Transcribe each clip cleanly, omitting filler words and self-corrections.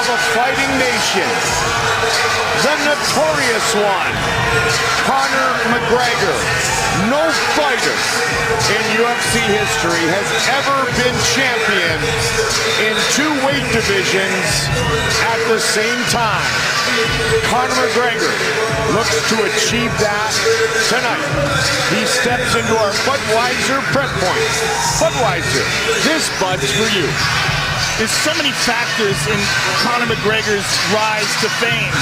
a fighting nation, the notorious one, Conor McGregor. No fighter in UFC history has ever been champion in two weight divisions at the same time. Conor McGregor looks to achieve that tonight. He steps into our Budweiser prep point. Budweiser, this Bud's for you. There's so many factors in Conor McGregor's rise to fame,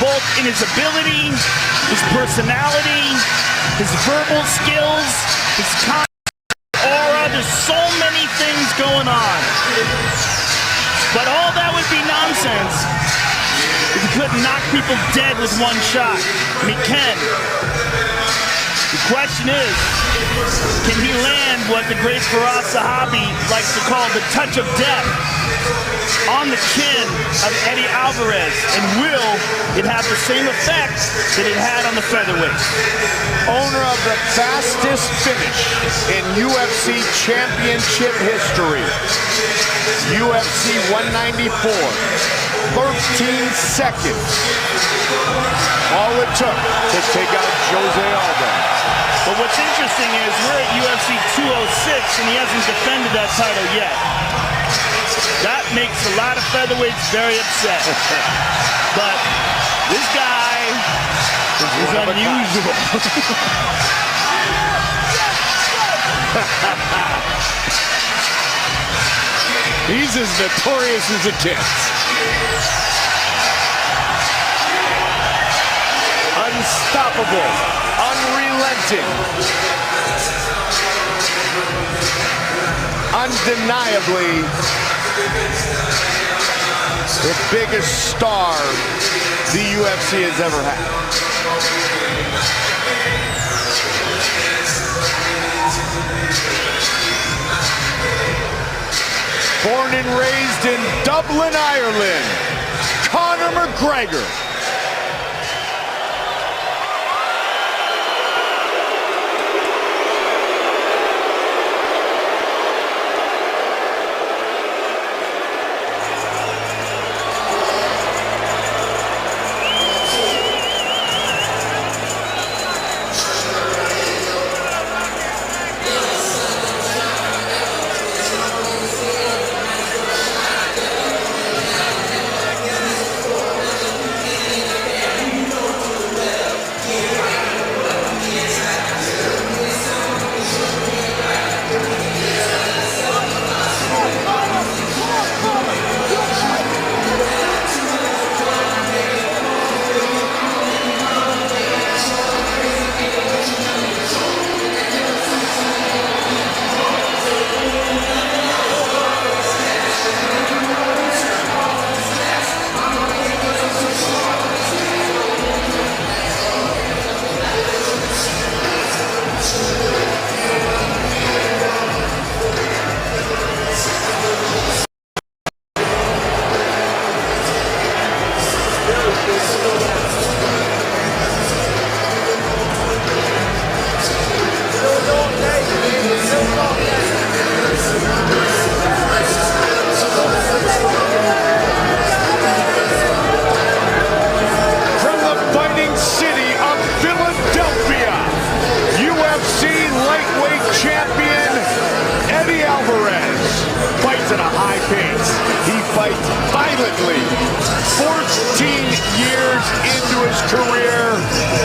both in his ability, his personality, his verbal skills, his aura. There's so many things going on. But all that would be nonsense if he couldn't knock people dead with one shot. And he can. The question is, can he land what the great Faraz Sahabi likes to call the touch of death on the chin of Eddie Alvarez? And will it have the same effect that it had on the featherweight? Owner of the fastest finish in UFC championship history, UFC 194, 13 seconds. All it took to take out Jose Aldo. But what's interesting is we're at UFC 206 and he hasn't defended that title yet. That makes a lot of featherweights very upset. But this guy is unusual. He's as notorious as it gets. Unstoppable, unrelenting, undeniably the biggest star the UFC has ever had. Born and raised in Dublin, Ireland, Conor McGregor. Violently, 14 years into his career,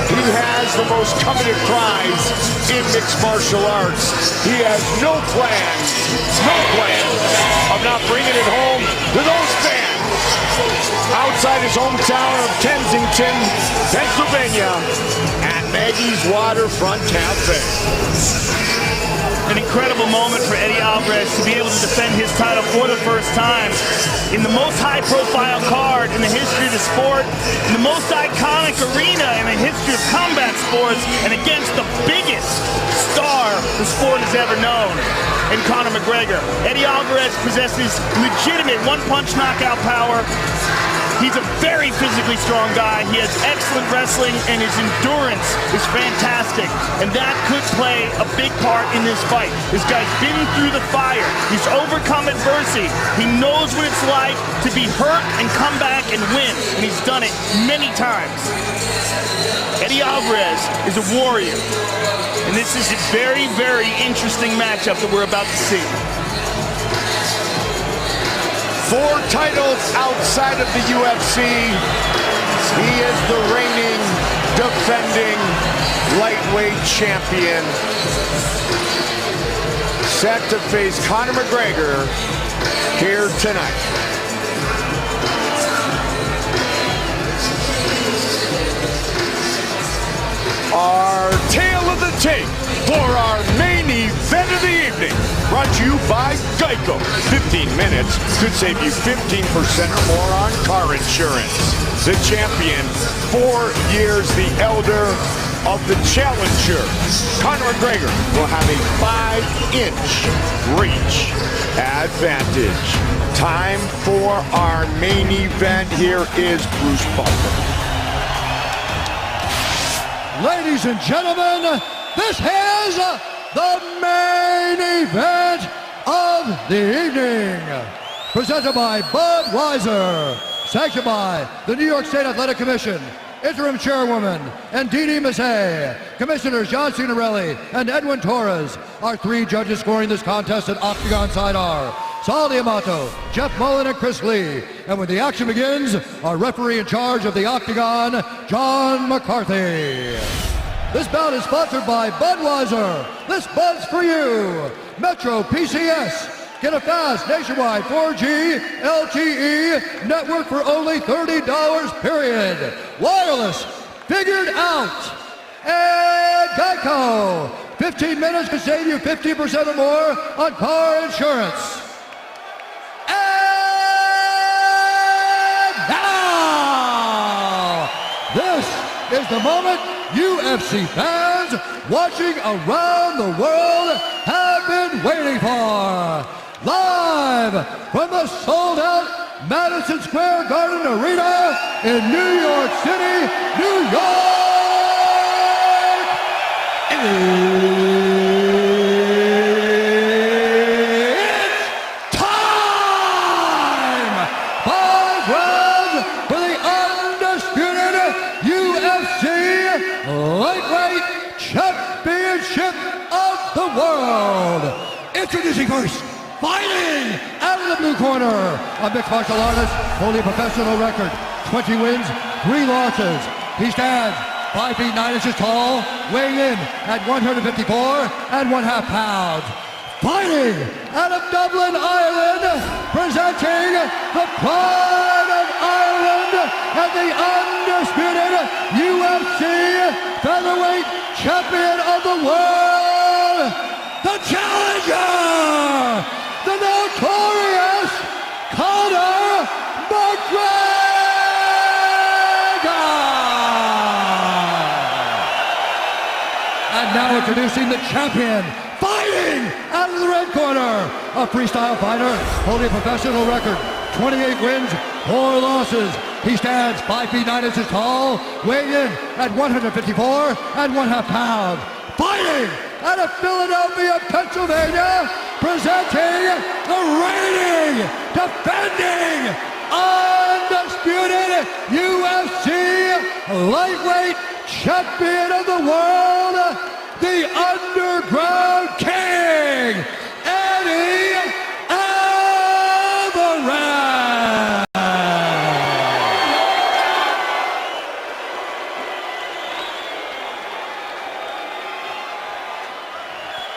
he has the most coveted prize in mixed martial arts. He has no plans of not bringing it home to those fans outside his hometown of Kensington, Pennsylvania, at Maggie's Waterfront Cafe. An incredible moment for Eddie Alvarez to be able to defend his title for the first time in the most high-profile card in the history of the sport, in the most iconic arena in the history of combat sports, and against the biggest star the sport has ever known in Conor McGregor. Eddie Alvarez possesses legitimate one-punch knockout power, He's a very physically strong guy. He has excellent wrestling, and his endurance is fantastic. And that could play a big part in this fight. This guy's been through the fire. He's overcome adversity. He knows what it's like to be hurt and come back and win. And he's done it many times. Eddie Alvarez is a warrior. And this is a very, very interesting matchup that we're about to see. 4 titles outside of the UFC. He is the reigning, defending lightweight champion. Set to face Conor McGregor here tonight. Our tale of the tape for our main event of the evening, brought to you by Geico. 15 minutes could save you 15% or more on car insurance. The champion, 4 years the elder of the challenger. Conor McGregor will have a 5-inch reach advantage. Time for our main event. Here is Bruce Buffer. Ladies and gentlemen, this is the main event of the evening. Presented by Budweiser. Sanctioned by the New York State Athletic Commission. Interim Chairwoman and Dee Mazzei. Commissioners John Cianarelli and Edwin Torres. Our 3 judges scoring this contest at Octagon side are Saul D'Amato, Jeff Mullen, and Chris Lee. And when the action begins, our referee in charge of the Octagon, John McCarthy. This bout is sponsored by Budweiser. This Bud's for you. Metro PCS. Get a fast nationwide 4G LTE network for only $30, period. Wireless, figured out. And Geico. 15 minutes to save you 50% or more on car insurance. Now, this is the moment UFC fans watching around the world have been waiting for. Live from the sold-out Madison Square Garden Arena in New York City, New York. It's time! 5 rounds for the undisputed UFC Lightweight Championship of the World. Introducing first, fighting out of the blue corner, a mixed martial artist, holding a professional record, 20 wins, 3 losses. He stands 5 feet 9 inches tall, weighing in at 154 and 1/2 pounds. Fighting out of Dublin, Ireland, presenting the pride of Ireland and the undisputed UFC featherweight champion of the world, the challenger, the notorious Conor McGregor! And now introducing the champion, fighting out of the red corner, a freestyle fighter holding a professional record, 28 wins, 4 losses. He stands 5 feet 9 inches tall, weighing in at 154 and 1/2 pounds. Fighting out of Philadelphia, Pennsylvania, presenting the reigning, defending, undisputed UFC lightweight champion of the world, the Underground King, Eddie Alvarez.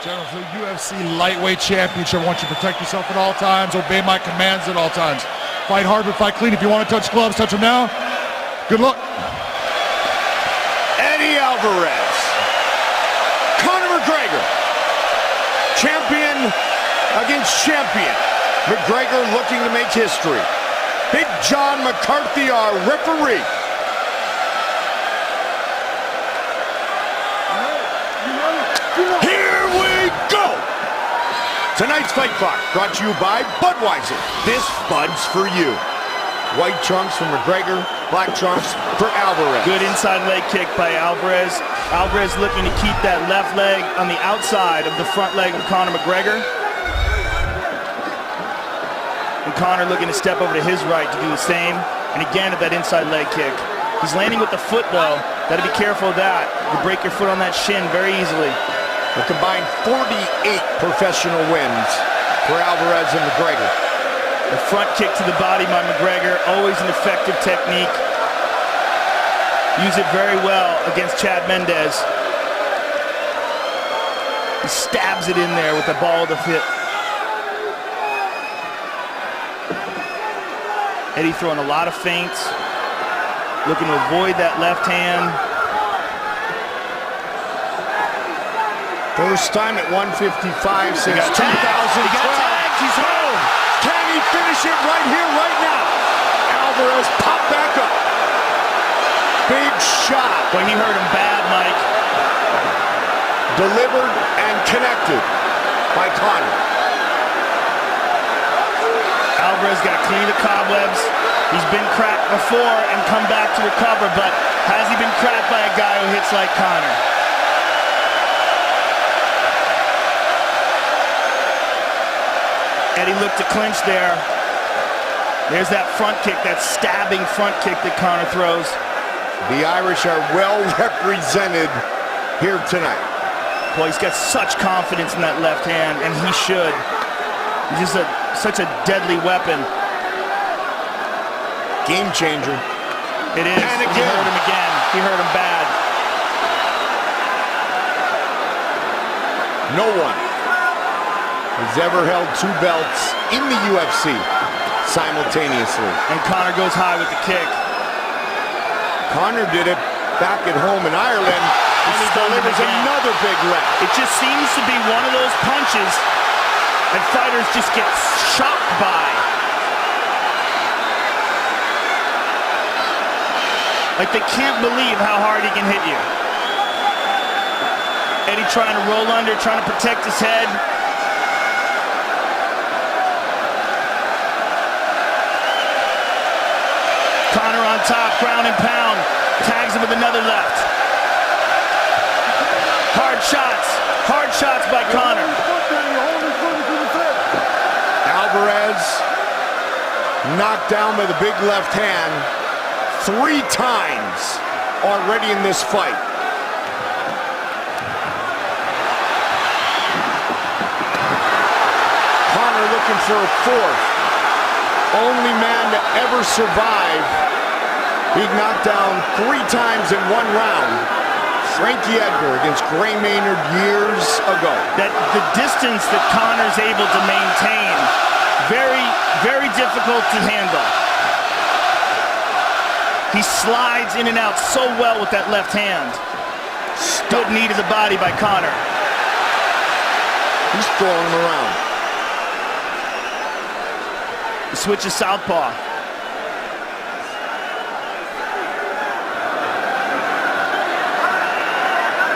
General, for the UFC Lightweight Championship, I want you to protect yourself at all times, obey my commands at all times. Fight hard but fight clean. If you want to touch gloves, touch them now. Good luck. Eddie Alvarez. Conor McGregor. Champion against champion. McGregor looking to make history. Big John McCarthy, our referee. Here we go! Tonight's Fight Clock brought to you by Budweiser. This Bud's for you. White trunks for McGregor, black trunks for Alvarez. Good inside leg kick by Alvarez. Alvarez looking to keep that left leg on the outside of the front leg of Conor McGregor. And Conor looking to step over to his right to do the same. And again at that inside leg kick. He's landing with the foot though. Got to be careful of that. You break your foot on that shin very easily. A combined 48 professional wins for Alvarez and McGregor. The front kick to the body by McGregor, always an effective technique. Use it very well against Chad Mendes. He stabs it in there with the ball of the hip. Eddie throwing a lot of feints, looking to avoid that left hand. First time at 155 since 2012. He got tagged. He's home. Can he finish it right here, right now? Alvarez popped back up. Big shot. Boy, he hurt him bad, Mike. Delivered and connected by Conor. Alvarez got to clean the cobwebs. He's been cracked before and come back to recover, but has he been cracked by a guy who hits like Conor? Eddie looked to clinch there. There's that front kick, that stabbing front kick that Conor throws. The Irish are well represented here tonight. Boy, he's got such confidence in that left hand, and he should. He's just such a deadly weapon. Game changer. It is. And He again. hurt him again. He hurt him bad. No one has ever held two belts in the UFC simultaneously. And Conor goes high with the kick. Conor did it back at home in Ireland, and he stunned him delivers again. another big left. It just seems to be one of those punches that fighters just get shocked by. Like they can't believe how hard he can hit you. Eddie trying to roll under, trying to protect his head. Conor on top, ground and pound. Tags him with another left. Hard shots by Conor. Alvarez knocked down by the big left hand 3 times already in this fight. Conor looking for a 4th. Only man to ever survive being knocked down 3 times in 1 round. Frankie Edgar against Gray Maynard years ago. That the distance that Conor's able to maintain, very, very difficult to handle. He slides in and out so well with that left hand. Good knee to the body by Conor. He's throwing him around. The switch is southpaw.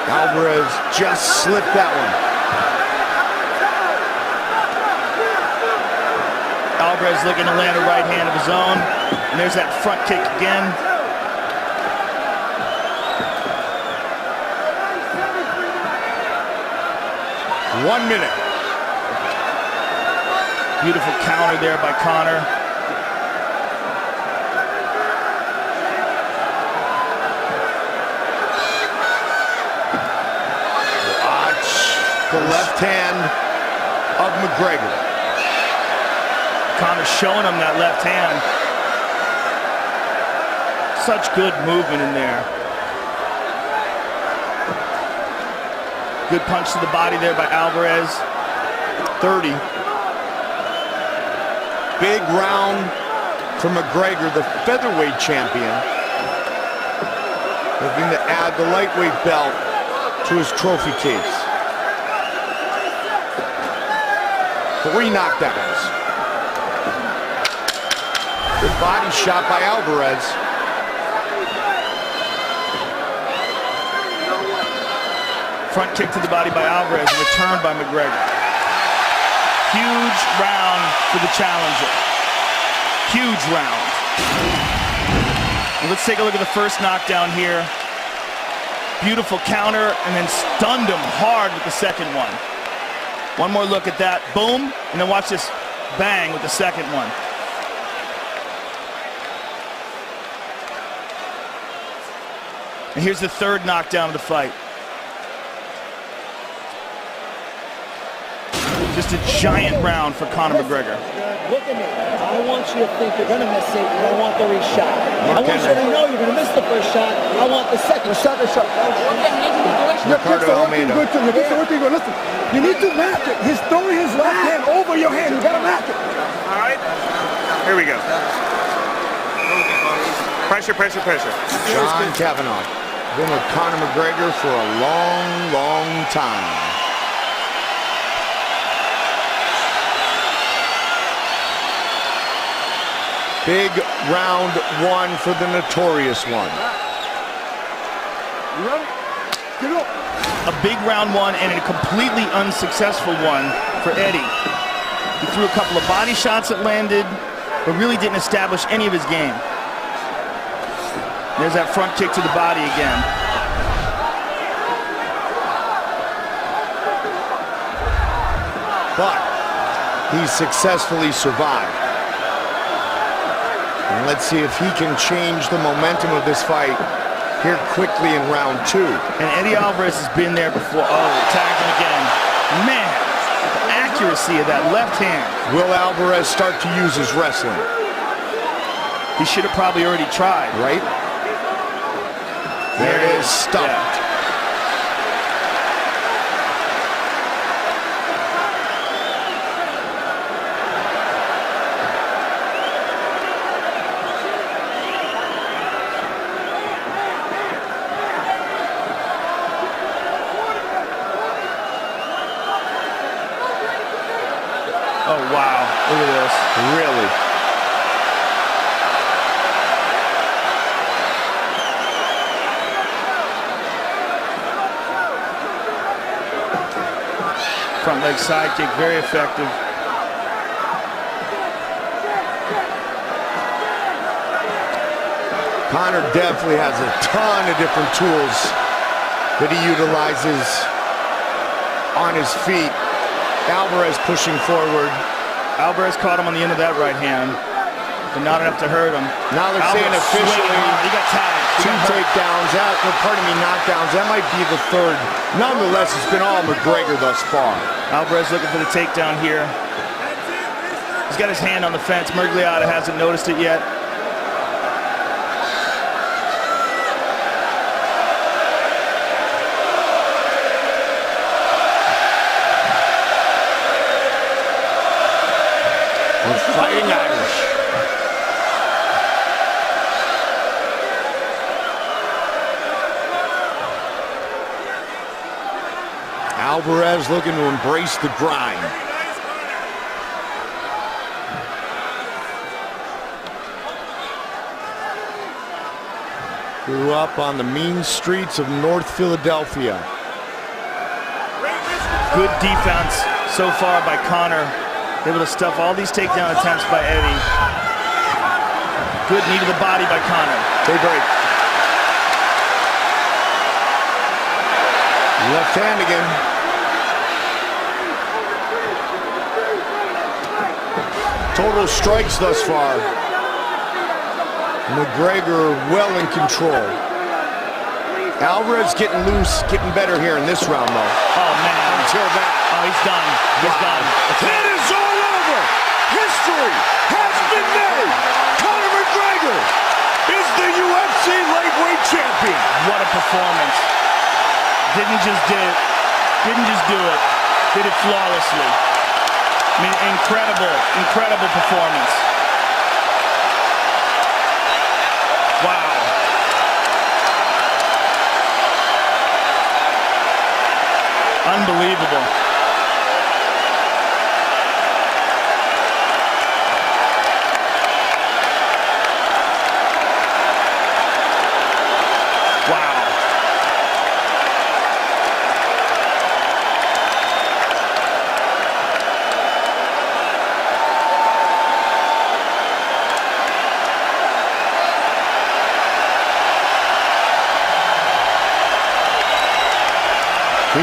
Alvarez just slipped that one. Alvarez looking to land a right hand of his own. And there's that front kick again. One minute. Beautiful counter there by Conor. Watch the left hand of McGregor. Conor showing him that left hand. Such good movement in there. Good punch to the body there by Alvarez. 30. Big round for McGregor, the featherweight champion. Looking to add the lightweight belt to his trophy case. 3 knockdowns. Good body shot by Alvarez. Front kick to the body by Alvarez, returned by McGregor. Huge round for the challenger. Huge round. And let's take a look at the first knockdown here. Beautiful counter, and then stunned him hard with the second one. One more look at that. Boom, and then watch this bang with the second one. And here's the third knockdown of the fight. Just a giant round for Conor McGregor. Look at me. I want you to think you're going to miss it, and I want the reshot. I want you to know you're going to miss the first shot. I want the second shot. Your kicks are working good too. Your kicks are working good. Listen, you need to match it. He's throwing his left hand over your hand. You got to match it. All right. Here we go. Pressure, pressure, pressure. John Kavanaugh. Been with Conor McGregor for a long, long time. Big round one for the Notorious One. You ready? Get up. A big round one and a completely unsuccessful one for Eddie. He threw a couple of body shots that landed, but really didn't establish any of his game. There's that front kick to the body again. But he successfully survived. And let's see if he can change the momentum of this fight here quickly in round two. And Eddie Alvarez has been there before. Oh, tagged him again. Man, the accuracy of that left hand. Will Alvarez start to use his wrestling? He should have probably already tried. Right? There it is, stumped. Yeah. Oh, wow. Look at this. Really? Front leg side kick, very effective. Conor definitely has a ton of different tools that he utilizes on his feet. Alvarez pushing forward. Alvarez caught him on the end of that right hand, but not enough to hurt him. Now they're saying Alvarez officially swinging hard. He got tagged. He two got hurt. takedowns, knockdowns. That might be the third. Nonetheless, it's been all McGregor thus far. Alvarez looking for the takedown here. He's got his hand on the fence. Mergliata hasn't noticed it yet. We're fighting Irish. Alvarez looking to embrace the grind. Grew up on the mean streets of North Philadelphia. Good defense so far by Conor. Able to stuff all these takedown attempts by Eddie. Good knee to the body by Conor. They break. Left hand again. Total strikes thus far. McGregor well in control. Alvarez getting loose, getting better here in this round though. Oh man. Until that. Oh, he's done. He's done. It is all over. History has been made. Conor McGregor is the UFC lightweight champion. What a performance. Didn't just do it. Did it flawlessly. I mean, incredible performance. Wow. Unbelievable. Wow.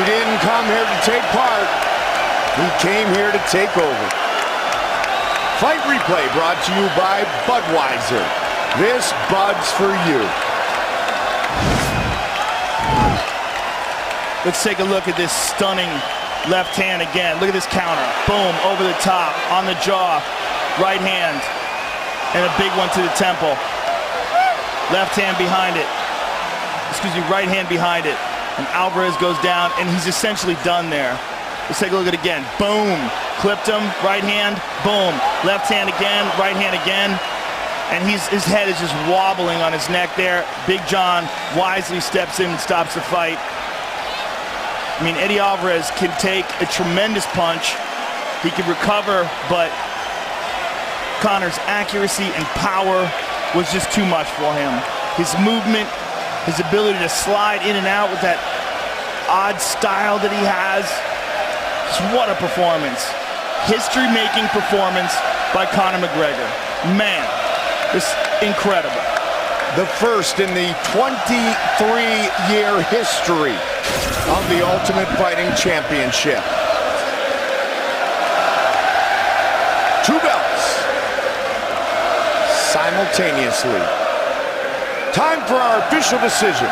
didn't come here to take part. He came here to take over. Fight replay brought to you by Budweiser. This Bud's for you. Let's take a look at this stunning left hand again. Look at this counter. Boom, over the top, on the jaw. Right hand, and a big one to the temple. Left hand behind it. Excuse me, right hand behind it. And Alvarez goes down, and he's essentially done there. Let's take a look at it again. Boom, clipped him, right hand, boom. Left hand again, right hand again. And his head is just wobbling on his neck there. Big John wisely steps in and stops the fight. I mean, Eddie Alvarez can take a tremendous punch. He can recover, but Conor's accuracy and power was just too much for him. His movement, his ability to slide in and out with that odd style that he has. What a performance. History-making performance by Conor McGregor. Man, this incredible. The first in the 23-year history of the Ultimate Fighting Championship. 2 belts simultaneously. Time for our official decision.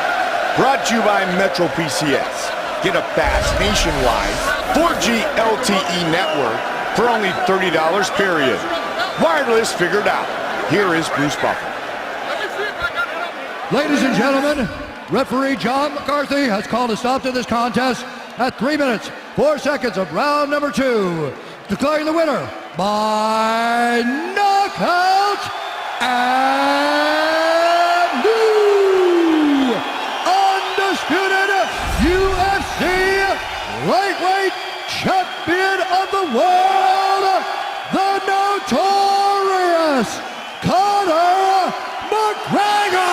Brought to you by Metro PCS. Get a fast nationwide 4G LTE network for only $30 period. Wireless figured out. Here is Bruce Buffer. Ladies and gentlemen, referee John McCarthy has called a stop to this contest at 3 minutes, 4 seconds of round number 2, declaring the winner by knockout and new undisputed UFC lightweight champion of the world, the notorious Conor McGregor!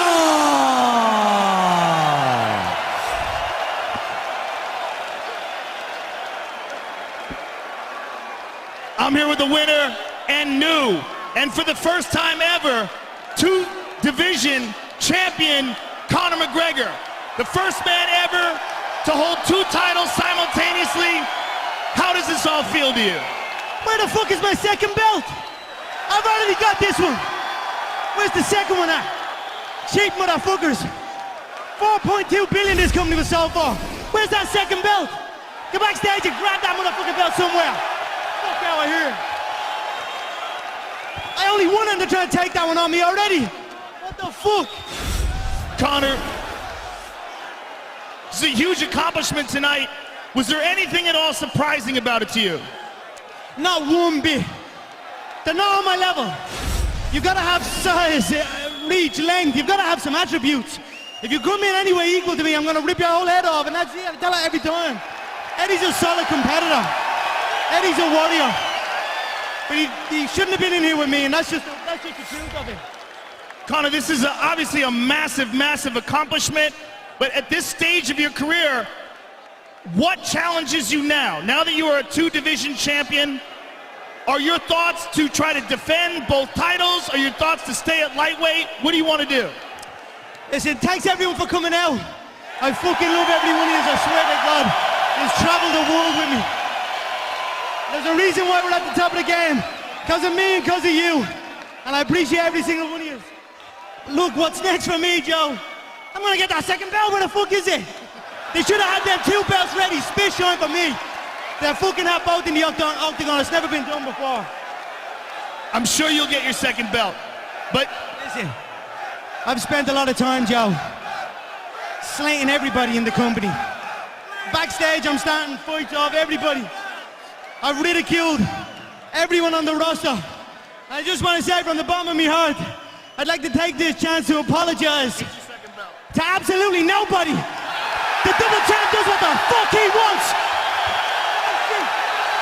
I'm here with the winner and new, and for the first time ever, 2-division champion Conor McGregor. The first man ever to hold 2 titles simultaneously. How does this all feel to you? Where the fuck is my second belt? I've already got this one. Where's the second one at? Cheap motherfuckers. 4.2 billion this company was sold for. Where's that second belt? Go backstage and grab that motherfucking belt somewhere. Fuck out of here. I only won and they're trying to take that one on me already. What the fuck? Conor, this is a huge accomplishment tonight. Was there anything at all surprising about it to you? Not one bit. They're not on my level. You've got to have size, reach, length. You've got to have some attributes. If you come in any way equal to me, I'm going to rip your whole head off, and that's it. I tell her every time. Eddie's a solid competitor. Eddie's a warrior. But he shouldn't have been in here with me, and that's just the truth of it. Conor, this is obviously a massive, massive accomplishment, but at this stage of your career, what challenges you now? Now that you are a 2-division champion, are your thoughts to try to defend both titles? Are your thoughts to stay at lightweight? What do you want to do? Listen, thanks everyone for coming out. I fucking love every one of you, I swear to God. He's traveled the world with me. There's a reason why we're at the top of the game. Because of me and because of you. And I appreciate every single one of you. Look, what's next for me, Joe? I'm gonna get that second belt. Where the fuck is it? They should have had them 2 belts ready, spit shine for me. They fucking have both in the octagon. It's never been done before. I'm sure you'll get your second belt, but listen, I've spent a lot of time, Joe, slating everybody in the company. Backstage, I'm starting fights off everybody. I've ridiculed everyone on the roster. I just want to say from the bottom of my heart, I'd like to take this chance to apologize to absolutely nobody. The double champ does what the fuck he wants.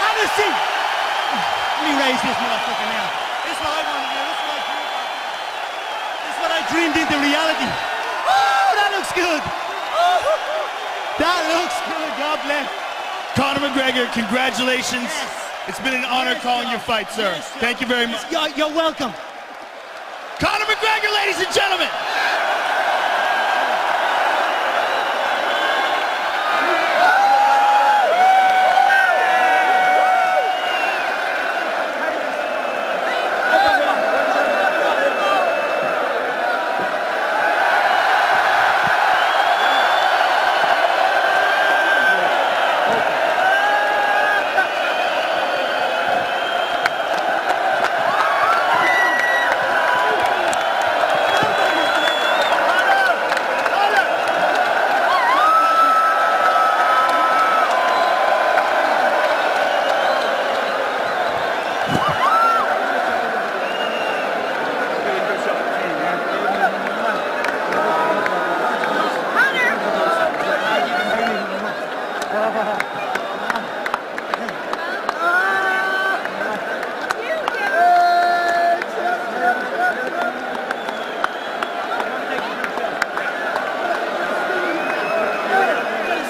Have a seat. Let me raise this motherfucker now. This is what I want to do. This is what I dreamed into reality. Oh, that looks good. That looks good. God bless. Conor McGregor, congratulations. Yes. It's been an honor calling your fight, sir. Yes, Thank you very much. You're welcome. Conor McGregor, ladies and gentlemen.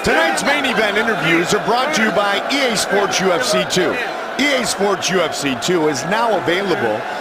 Tonight's main event interviews are brought to you by EA Sports UFC 2. EA Sports UFC 2 is now available